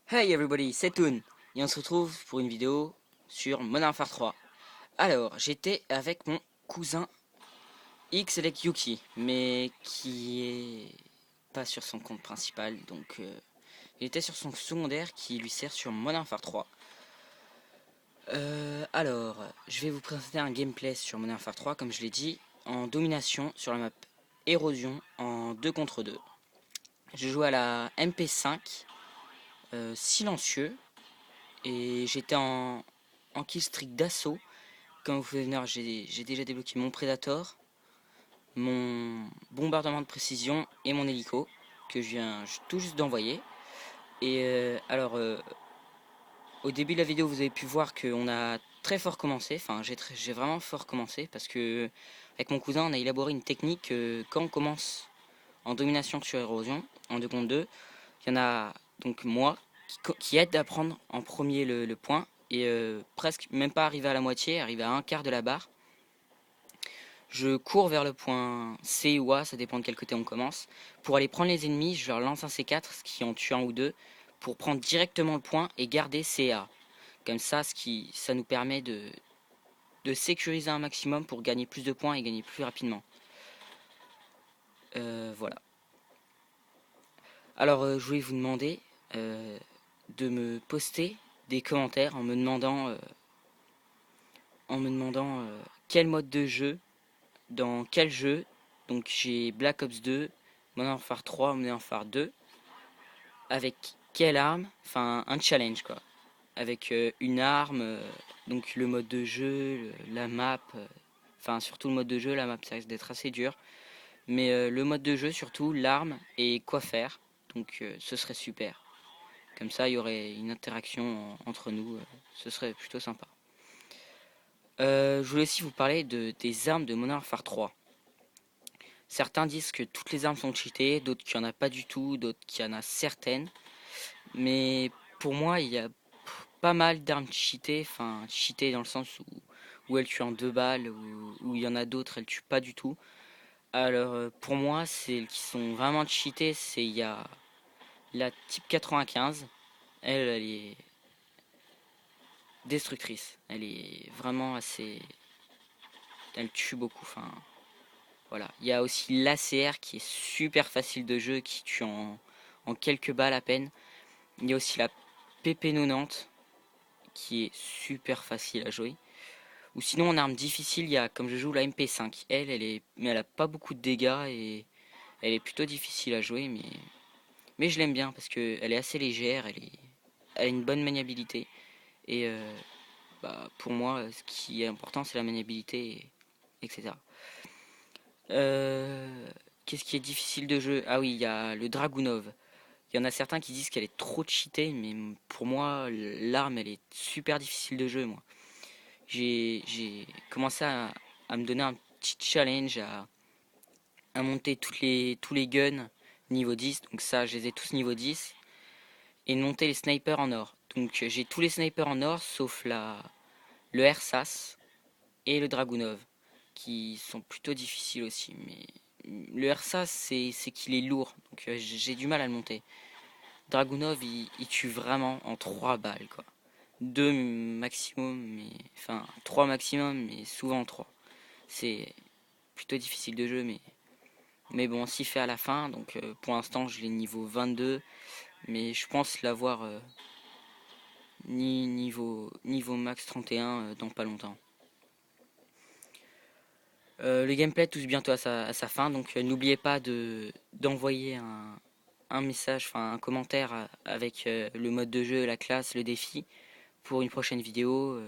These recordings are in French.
Hey everybody, c'est Toon et on se retrouve pour une vidéo sur Modern Warfare 3. Alors, j'étais avec mon cousin X avec Yuki, mais qui est pas sur son compte principal, donc il était sur son secondaire qui lui sert sur Modern Warfare 3. Alors, je vais vous présenter un gameplay sur Modern Warfare 3, comme je l'ai dit, en domination sur la map Érosion en 2 contre 2. Je joue à la MP5, silencieux, et j'étais en killstreak d'assaut. Comme vous pouvez voir, j'ai déjà débloqué mon Predator, mon bombardement de précision et mon hélico que je viens tout juste d'envoyer. Et au début de la vidéo, vous avez pu voir qu'on a très fort commencé. Enfin, j'ai vraiment fort commencé parce que avec mon cousin, on a élaboré une technique quand on commence en domination sur érosion, en 2 contre 2. Il y en a donc moi qui aide à prendre en premier le point et presque même pas arrivé à la moitié, arrivé à un quart de la barre. Je cours vers le point C ou A, ça dépend de quel côté on commence. Pour aller prendre les ennemis, je leur lance un C4, ce qui en tue un ou deux, pour prendre directement le point et garder C et A. Comme ça, ça nous permet de sécuriser un maximum pour gagner plus de points et gagner plus rapidement. Voilà. Alors, je voulais vous demander de me poster des commentaires en me demandant quel mode de jeu, dans quel jeu. Donc j'ai Black Ops 2, Modern Warfare 3, Modern Warfare 2, avec quelle arme, enfin un challenge quoi, avec une arme, donc le mode de jeu, la map, enfin surtout le mode de jeu, la map ça risque d'être assez dur, mais le mode de jeu surtout, l'arme et quoi faire, donc ce serait super. Comme ça, il y aurait une interaction entre nous, ce serait plutôt sympa. Je voulais aussi vous parler des armes de Modern Warfare 3. Certains disent que toutes les armes sont cheatées, d'autres qu'il n'y en a pas du tout, d'autres qu'il y en a certaines. Mais pour moi, il y a pas mal d'armes cheatées, enfin cheatées dans le sens où elles tuent en 2 balles, où il y en a d'autres, elles tuent pas du tout. Alors pour moi, celles qui sont vraiment cheatées, il y a la type 95. Elle est destructrice. Elle est vraiment assez... Elle tue beaucoup, enfin... Voilà. Il y a aussi l'ACR qui est super facile de jeu, qui tue en quelques balles à peine. Il y a aussi la PP90 qui est super facile à jouer. Ou sinon en arme difficile, il y a comme je joue la MP5. Mais elle a pas beaucoup de dégâts et elle est plutôt difficile à jouer, mais je l'aime bien parce que elle est assez légère, elle a une bonne maniabilité et pour moi, ce qui est important, c'est la maniabilité, etc. Euh, Qu'est-ce qui est difficile de jeu? Ah oui, il y a le Dragunov. Il y en a certains qui disent qu'elle est trop cheatée, mais pour moi, l'arme, elle est super difficile de jeu, moi. J'ai commencé à me donner un petit challenge à monter tous les guns niveau 10. Donc ça, je les ai tous niveau 10. Et de monter les snipers en or. Donc j'ai tous les snipers en or, sauf le RSAS et le Dragunov, qui sont plutôt difficiles aussi. Mais le RSAS, c'est qu'il est lourd. Donc j'ai du mal à le monter. Dragunov, il tue vraiment en 3 balles, quoi. 2 maximum, mais... Enfin, 3 maximum, mais souvent 3. C'est plutôt difficile de jeu, mais bon, on s'y fait à la fin. Donc pour l'instant, je l'ai niveau 22, mais je pense l'avoir niveau max 31 dans pas longtemps. Le gameplay touche bientôt à sa fin, donc n'oubliez pas d'envoyer un message, enfin un commentaire avec le mode de jeu, la classe, le défi pour une prochaine vidéo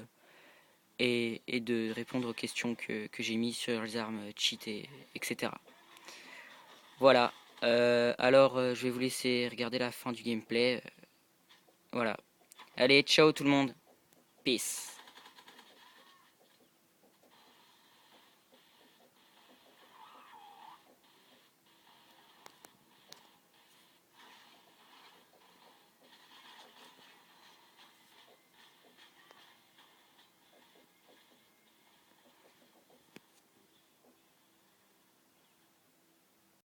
et de répondre aux questions que j'ai mis sur les armes cheat etc. Voilà. Je vais vous laisser regarder la fin du gameplay. Voilà. Allez, ciao tout le monde. Peace.